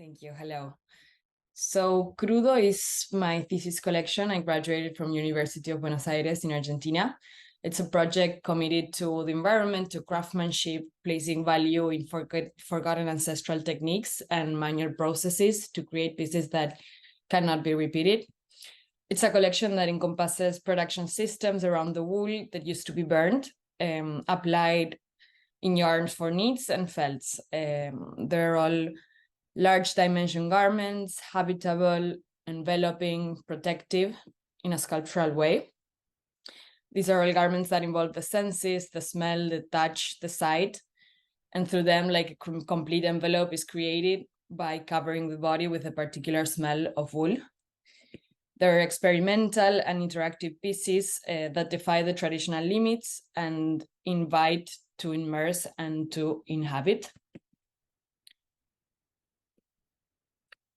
Thank you. Hello. So Crudo is my thesis collection. I graduated from University of Buenos Aires in Argentina. It's a project committed to the environment, to craftsmanship, placing value in forgotten ancestral techniques and manual processes to create pieces that cannot be repeated. It's a collection that encompasses production systems around the wool that used to be burned, applied in yarns for knits and felts. They're all large dimension garments, habitable, enveloping, protective in a sculptural way. These are all garments that involve the senses, the smell, the touch, the sight, and through them, like a complete envelope is created by covering the body with a particular smell of wool. They're experimental and interactive pieces that defy the traditional limits and invite to immerse and to inhabit.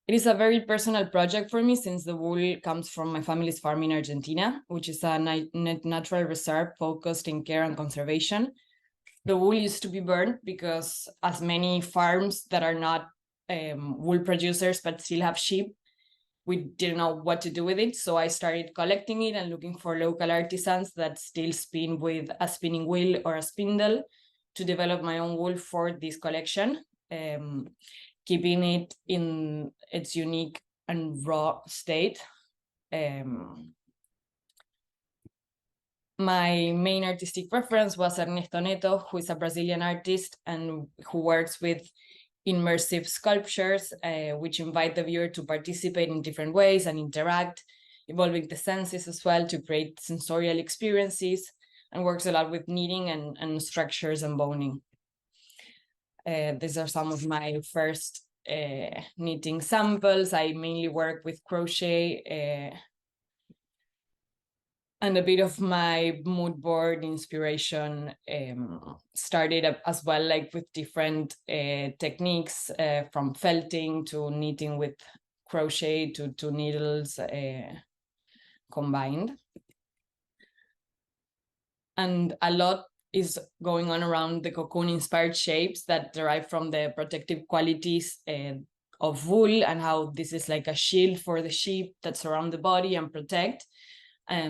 It is a very personal project for me since the wool comes from my family's farm in Argentina, which is a natural reserve focused in care and conservation. The wool used to be burned because as many farms that are not wool producers but still have sheep, we didn't know what to do with it. So I started collecting it and looking for local artisans that still spin with a spinning wheel or a spindle to develop my own wool for this collection. Keeping it in its unique and raw state. My main artistic reference was Ernesto Neto, who is a Brazilian artist and who works with immersive sculptures, which invite the viewer to participate in different ways and interact, involving the senses as well to create sensorial experiences, and works a lot with knitting and structures and boning. These are some of my first knitting samples. I mainly work with crochet and a bit of my mood board inspiration started up as well, like with different techniques from felting to knitting with crochet to needles combined. And a lot is going on around the cocoon-inspired shapes that derive from the protective qualities of wool and how this is like a shield for the sheep that surround the body and protect.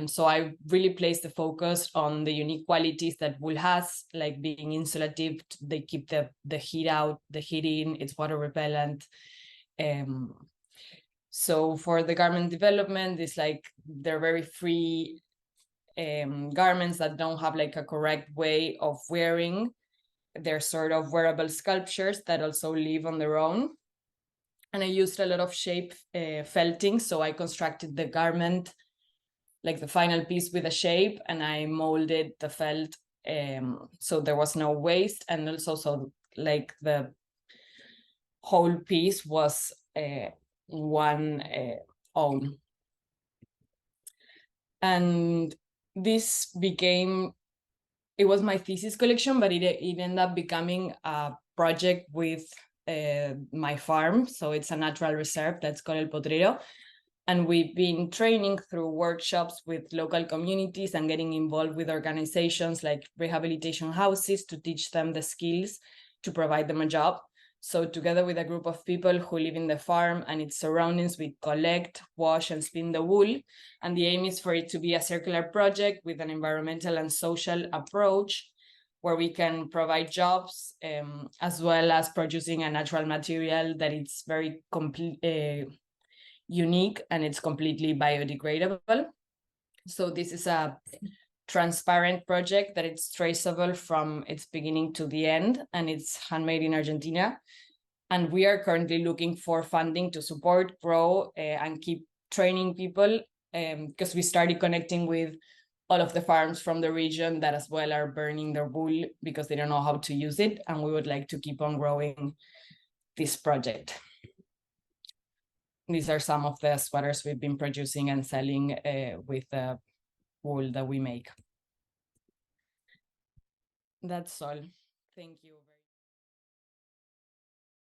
So I really place the focus on the unique qualities that wool has, like being insulative. They keep the heat out, the heat in, it's water repellent. So for the garment development, it's like they're very free garments that don't have like a correct way of wearing. They're sort of wearable sculptures that also live on their own. And I used a lot of shape felting. So I constructed the garment, like the final piece with a shape, and I molded the felt. So there was no waste. And also, so like the whole piece was one own. And this became, it was my thesis collection, but it ended up becoming a project with my farm. So it's a natural reserve that's called El Potrero. And we've been training through workshops with local communities and getting involved with organizations like rehabilitation houses to teach them the skills to provide them a job. So together with a group of people who live in the farm and its surroundings, we collect, wash, and spin the wool. And the aim is for it to be a circular project with an environmental and social approach where we can provide jobs as well as producing a natural material that it's very unique and it's completely biodegradable. So this is a transparent project that it's traceable from its beginning to the end, and it's handmade in Argentina. And we are currently looking for funding to support, grow, and keep training people because we started connecting with all of the farms from the region that as well are burning their wool because they don't know how to use it. And we would like to keep on growing this project. These are some of the sweaters we've been producing and selling with the wool that we make. That's all. Thank you.